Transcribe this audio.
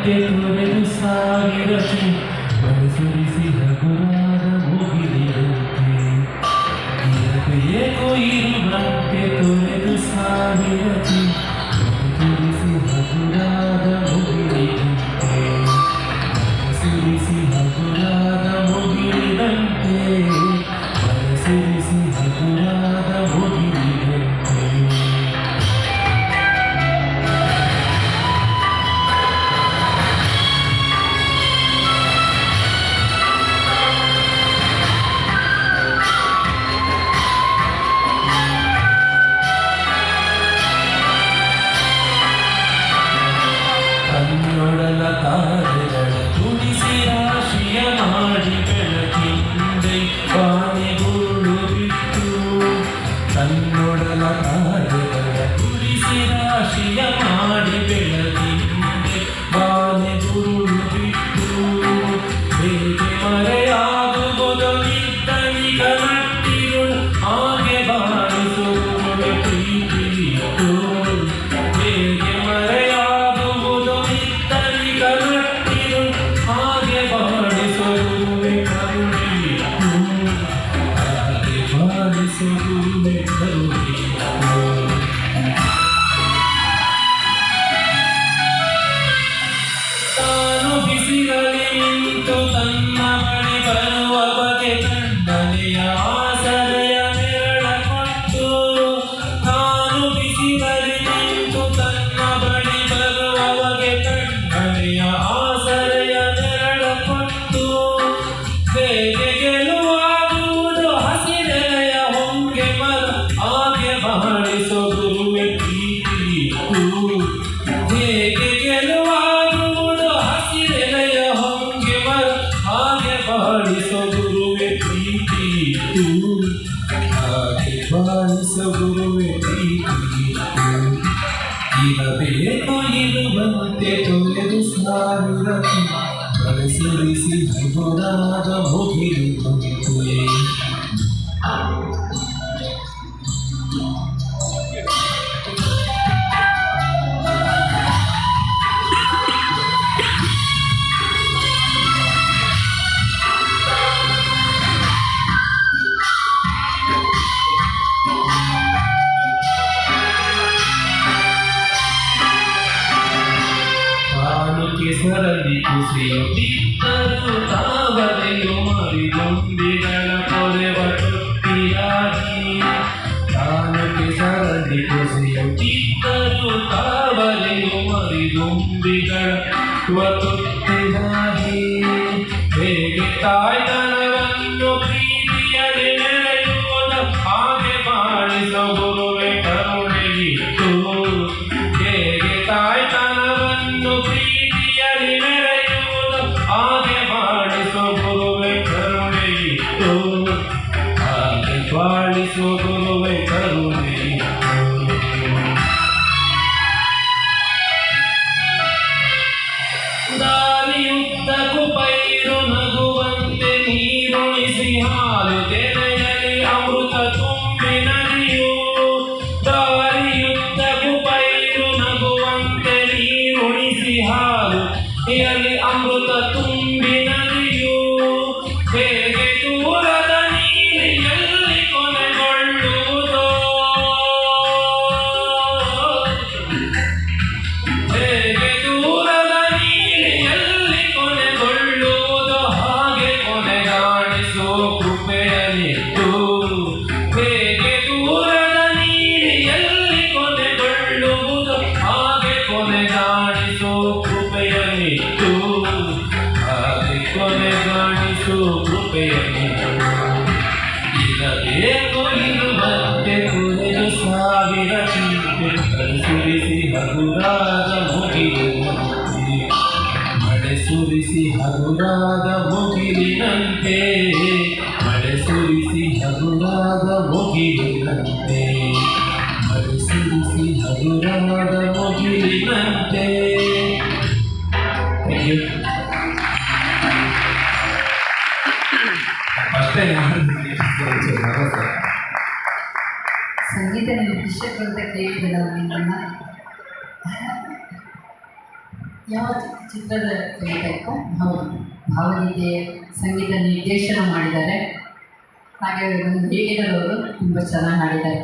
ತೊರೆದು ಸಾವಿರತಿ ಮನಸುರಿಸಿ ಹಗುರಾದ ಮುಗಿಲಿದಂತೆ ಇರಬೇಕು ಇರುವಂತೆ ತೊರೆದು ಸಾವಿರತಿ ಮನಸುರಿಸಿ ಹಗುರಾದ ಮುಗಿಲಿದಂತೆ ಮನಸುರಿಸಿ ಹಗುರಾದ ಮುಗಿಲಿದಂತೆ ಮನಸುರಿಸಿ ಹಗುರಾದ ಮುಗಿಲಿದಂತೆ ಕನ್ನೊಡಲ ತಾರೆಗಳ ತುಡಿಸಿ ರಾಶಿಯ ಮಾಡಿ ಬೆಳಕಿಂದೆ ಬಾನೆಗುರುಳು ಬಿಟ್ಟು ಕನ್ನೊಡಲ ತಾರೆಗಳ ತುಡಿಸಿ ರಾಶಿಯ ಮಾಡಿ ಬೆಳಕಿಂದೆ ಬಾನೆಗುರುಳು ಬಿಟ್ಟು ಹೇಗೆ ಮರೆಯಾಗುವುದು ನಿದ್ದನಿಗ ನಟ್ಟಿರುಳು ಹಾಗೆ ಬಾರಿಸುವುದು ಪ್ರೀತಿಯಿಟ್ಟು ಹೇಗೆ ಮರೆಯಾಗುವುದು ನಿದ್ದನಿಗ ನಟ್ಟಿರುಳು ಹಾಗೆ ಬಾರಿಸುವುದೇ ಕರುಣೆಯಿಟ್ಟು ಹಾಗೆ ಬಾರಿಸುವುದೇ ಕರುಣೆಯಿಟ್ಟು ತಾನು ಬಿಸಿಲಲ್ಲಿ ನಿಂತು ತನ್ನ ಬಳಿ ಬರುವ ಬಗೆ ಕಣ್ಣನೆಯ ಆಸರೆಯ ನೆರಳ ಕೊಟ್ಟು ತಾನು ಬಿಸಿಲಲ್ಲಿ ನಿಂತು ತನ್ನ ಬಳಿ ಬರುವ ಬಗೆ ಕಣ್ಣನೆಯ ಆಸರೆಯ ನೆರಳ ಕೊಟ್ಟು ಹೇಗೆ ಗೆಲುವಾಗುವುದು ಹಸಿರೆಲೆಯ ಹೊಂಗೆ ಮರ ಹಾಗೆ ಬಾಳಿಸೋ ಗುರುವೆ ಪ್ರೀತಿಯಿಟ್ಟು ಹೇಗೆ ಗೆಲುವಾಗುವುದು ಹಸಿರೆಲೆಯ ಹೊಂಗೆ ಮರ ಹಾಗೆ ಬಾಳಿಸೋ ಗುರುವೆ ಪ್ರೀತಿಯಿಟ್ಟು ಹಾಗೆ ಬಾಳಿಸೋ ಗುರುವೆ ಪ್ರೀತಿಯಿಟ್ಟು ಇರಬೇಕು ಇರುವಂತೆ ತೊರೆದು ಸಾವಿರತಿ ಬಳಸಿರಿಸಿ ಹಗುರಾದ ಮುಗಿಲುವಂತೆ ತಾನು ಕೆಸರಲ್ಲಿ ಕುಸಿಯುತ್ತಿದ್ದರೂ ತಾವರೆಯು ಮರಿಗೊಂಬಿಗಳ ಕೊರೆವ ತೊಟ್ಟಿಯಾಗಿ ತಾನು ಕೆಸರಲ್ಲಿ ಕುಸಿಯುತ್ತಿದ್ದರೂ ತಾವರೆಯು ಮರಿಗೊಂಬಿಗಳ ತೊಟ್ಟಿಯಾಗಿ ಹೇಗೆ ತಾಯ್ತನವನ್ನು ಪ್ರೀತಿಯಲ್ಲಿ ನೆರೆಯುವುದು ಹಾಗೆ ಬಾಳಿಸೋ ಗುರುವೆ ಕರುಣೆಯಿಟ್ಟು ಹೇಗೆ ತಾಯ್ತನವನ್ನು ಪ್ರೀತಿಯಲ್ಲಿ ಮೆರೆಯುವುದು ಹಾಗೆ ಬಾಳಿಸೋ ಗುರುವೆ ಕರುಣೆಯಿಟ್ಟು ಹಾಗೆ ಬಾಳಿಸೋ ಗುರುವೆ ಕರುಣೆಯಿಟ್ಟು ದಾರಿಯುದ್ದಕ್ಕೂ ಪೈರು ನಗುವಂತೆ ನೀರುಣಿಸಿ ಹಾಲು ತೆರೆಯಲಿ ಅಮೃತ ತುಂಬಿ ನದಿಯು ದಾರಿಯುದ್ದಕ್ಕೂ ಪೈರು ನಗುವಂತೆ ನೀರುಣಿಸಿ ಹಾಲು ಎಲ್ಲಿ ಅಮೃತ ತುಂಬಿ ನದಿಯು ಹೇಗೆ ದೂರದ ನೀರಿನಲ್ಲಿ ಕೊನೆಗೊಳ್ಳುವುದೋ ಹೇಗೆ ದೂರದ ನೀರಿನಲ್ಲಿ ಕೊನೆಗೊಳ್ಳುವುದೋ ಹಾಗೆ ಕೊನೆಗಾಣಿಸೋ ಕೃಪೆಯನಿಟ್ಟು ಹೇಗೆ ದೂರದ ನೀರಿನಲ್ಲಿ ಕೊನೆಗೊಳ್ಳುವುದೋ ಹಾಗೆ ಕೊನೆಗಾಣಿಸೋ ಕೃಪೆಯನಿಟ್ಟು ಹಾಗೆ ಕೊನೆಗಾಣಿಸೋ ಕೃಪೆಯನಿಟ್ಟು ಇರಬೇಕು ಇರುವಂತೆ ತೊರೆದು ಸಾವಿರ ಚಿಂತೆ ಕಳಿಸುರಿಸಿ ಹಗುರಾದ ಮುಗಿಲಿನಂತೆ ಮಳೆ ಸುರಿಸಿ ಹಗುರಾದ ಮುಗಿಲಿನಂತೆ ಮಳೆ ಸುರಿಸಿ ಹಗುರಾದ ಮುಗಿಲಿನಂತೆ ಮಳೆ ಸುರಿಸಿ ಹಗುರಾದ ಮುಗಿಲಿನಂತೆ. ಅಷ್ಟೇ ಸಂಗೀತ ನಿರ್ದೇಶಕರು ಅಂತ ಕೇಳಿದ್ರಲ್ಲ ನಿಮ್ಮನ್ನ ಯಾವ ಚಿತ್ರದ ಕವಿತೆ? ಹೌದು, ಭಾವಗೀತೆ ಸಂಗೀತ ನಿರ್ದೇಶನ ಮಾಡಿದ್ದಾರೆ. ಹಾಗೆ ಒಂದು ಹೇಗಿದ್ದಾರೆ ಅವರು ತುಂಬ ಚೆನ್ನಾಗಿ ಹಾಡಿದ್ದಾರೆ.